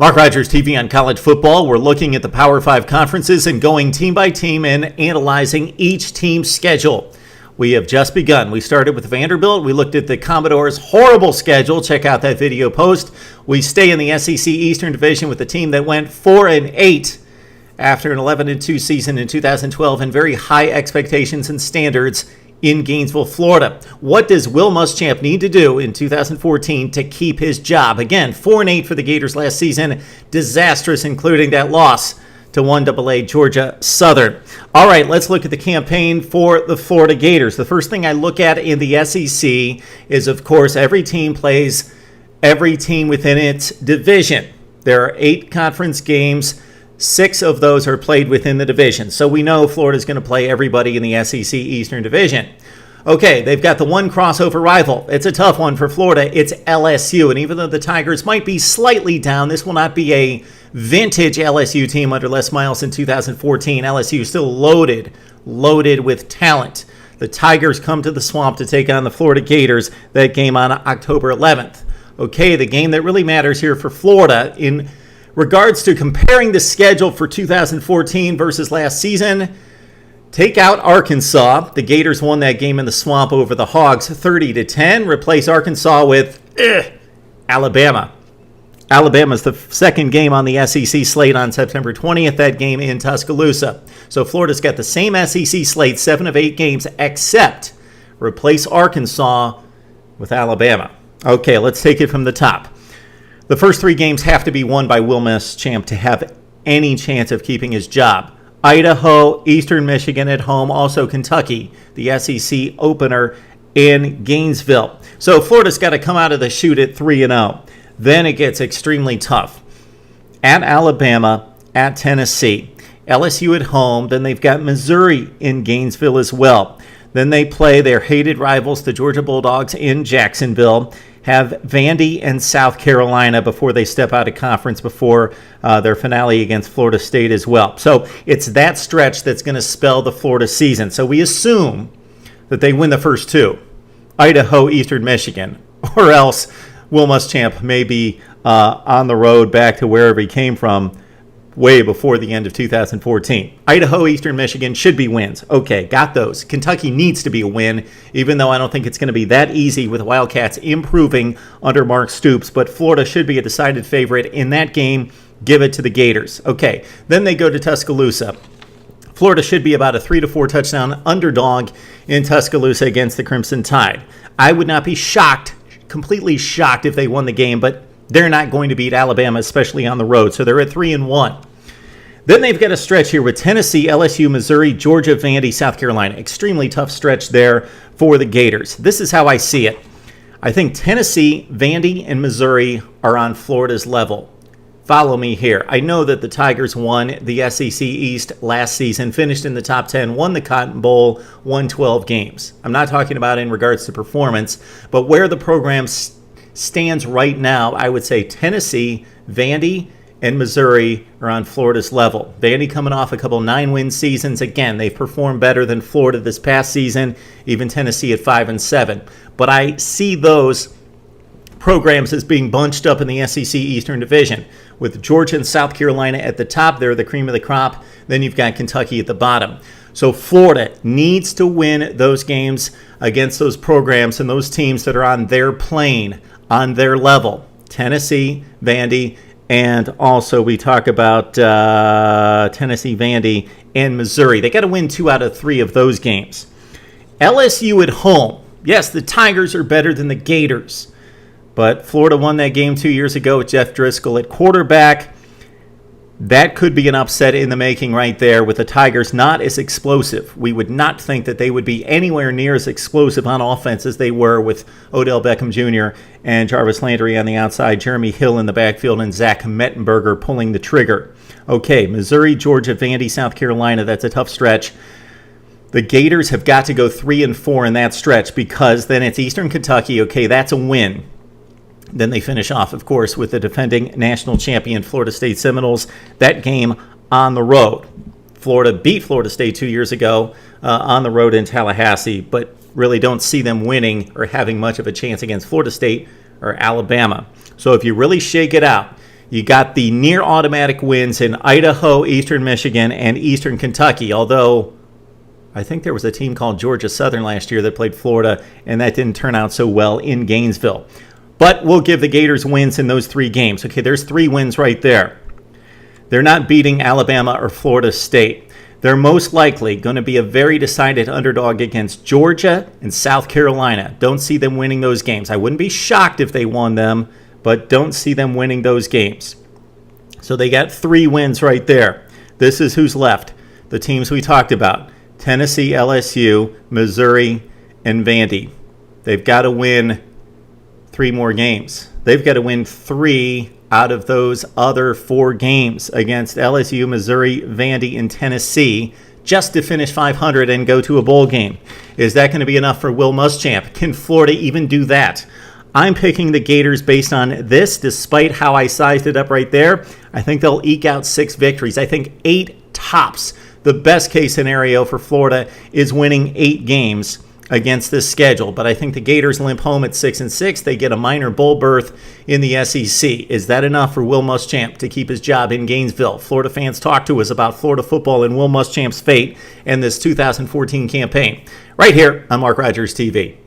Mark Rogers TV on college football. We're looking at the Power 5 conferences and going team by team and analyzing each team's schedule. We have just begun. We started with Vanderbilt. We looked at the Commodores' horrible schedule. Check out that video post. We stay in the SEC Eastern Division with the team that went 4-8 after an 11-2 season in 2012 and very high expectations and standards in Gainesville, Florida. What does Will Muschamp need to do in 2014 to keep his job? Again, 4-8 for the Gators last season. Disastrous, including that loss to 1AA Georgia Southern. All right, let's look at the campaign for the Florida Gators. The first thing I look at in the SEC is, of course, every team plays every team within its division. There are 8 conference games. 6 of those are played within the division. So we know Florida's going to play everybody in the SEC Eastern Division. Okay, they've got the one crossover rival. It's a tough one for Florida. It's LSU. And even though the Tigers might be slightly down, this will not be a vintage LSU team under Les Miles in 2014. LSU is still loaded with talent. The Tigers come to the Swamp to take on the Florida Gators. That game on October 11th. Okay, the game that really matters here for Florida in regards to comparing the schedule for 2014 versus last season, take out Arkansas. The Gators won that game in the Swamp over the Hogs 30-10. Replace Arkansas with Alabama. Alabama's the second game on the SEC slate on September 20th, that game in Tuscaloosa. So Florida's got the same SEC slate, 7 of 8 games, except replace Arkansas with Alabama. Okay, let's take it from the top. The first 3 games have to be won by Will Muschamp to have any chance of keeping his job. Idaho, Eastern Michigan at home, also Kentucky, the SEC opener in Gainesville. So Florida's got to come out of the chute at 3-0. Then it gets extremely tough. At Alabama, at Tennessee, LSU at home, then they've got Missouri in Gainesville as well. Then they play their hated rivals, the Georgia Bulldogs, in Jacksonville. Have Vandy and South Carolina before they step out of conference before their finale against Florida State as well. So it's that stretch that's going to spell the Florida season. So we assume that they win the first 2, Idaho, Eastern Michigan, or else Will Muschamp may be on the road back to wherever he came from way before the end of 2014. Idaho, Eastern Michigan should be wins. Okay, got those. Kentucky needs to be a win, even though I don't think it's going to be that easy with the Wildcats improving under Mark Stoops. But Florida should be a decided favorite in that game. Give it to the Gators. Okay, then they go to Tuscaloosa. Florida should be about a 3 to 4 touchdown underdog in Tuscaloosa against the Crimson Tide. I would not be shocked, completely shocked, if they won the game, but they're not going to beat Alabama, especially on the road. So they're at 3-1. Then they've got a stretch here with Tennessee, LSU, Missouri, Georgia, Vandy, South Carolina. Extremely tough stretch there for the Gators. This is how I see it. I think Tennessee, Vandy, and Missouri are on Florida's level. Follow me here. I know that the Tigers won the SEC East last season, finished in the top 10, won the Cotton Bowl, won 12 games. I'm not talking about in regards to performance, but where the program stands right now, I would say Tennessee, Vandy, and Missouri are on Florida's level. Vandy coming off a couple 9-win seasons. Again, they've performed better than Florida this past season, even Tennessee at 5-7. But I see those programs as being bunched up in the SEC Eastern Division. With Georgia and South Carolina at the top, they're the cream of the crop. Then you've got Kentucky at the bottom. So Florida needs to win those games against those programs and those teams that are on their plane, on their level. Tennessee, Vandy, and also we talk about Tennessee, Vandy, and Missouri. They got to win 2 out of 3 of those games. LSU at home. Yes, the Tigers are better than the Gators, but Florida won that game 2 years ago with Jeff Driscoll at quarterback. That could be an upset in the making right there with the Tigers not as explosive. We would not think that they would be anywhere near as explosive on offense as they were with Odell Beckham Jr. and Jarvis Landry on the outside, Jeremy Hill in the backfield, and Zach Mettenberger pulling the trigger. Okay, Missouri, Georgia, Vandy, South Carolina, that's a tough stretch. The Gators have got to go 3-4 in that stretch because then it's Eastern Kentucky. Okay, that's a win. Then they finish off, of course, with the defending national champion Florida State Seminoles. That game on the road. Florida beat Florida State 2 years ago on the road in Tallahassee, but really don't see them winning or having much of a chance against Florida State or Alabama. So if you really shake it out, You got the near automatic wins in Idaho, Eastern Michigan, and Eastern Kentucky, although I think there was a team called Georgia Southern last year that played Florida, and that didn't turn out so well in Gainesville. But we'll give the Gators wins in those 3 games. Okay, there's 3 wins right there. They're not beating Alabama or Florida State. They're most likely going to be a very decided underdog against Georgia and South Carolina. Don't see them winning those games. I wouldn't be shocked if they won them, but don't see them winning those games. So they got 3 wins right there. This is who's left. The teams we talked about: Tennessee, LSU, Missouri, and Vandy. They've got to win 3 more games. They've got to win 3 out of those other 4 games against LSU, Missouri, Vandy, and Tennessee just to finish 500 and go to a bowl game. Is that going to be enough for Will Muschamp? Can Florida even do that? I'm picking the Gators based on this, despite how I sized it up right there. I think they'll eke out 6 victories. I think 8 tops. The best case scenario for Florida is winning 8 games against this schedule, but I think the Gators limp home at 6-6. They get a minor bowl berth in the SEC. Is that enough for Will Muschamp to keep his job in Gainesville? Florida fans, talk to us about Florida football and Will Muschamp's fate and this 2014 campaign right here on Mark Rogers TV.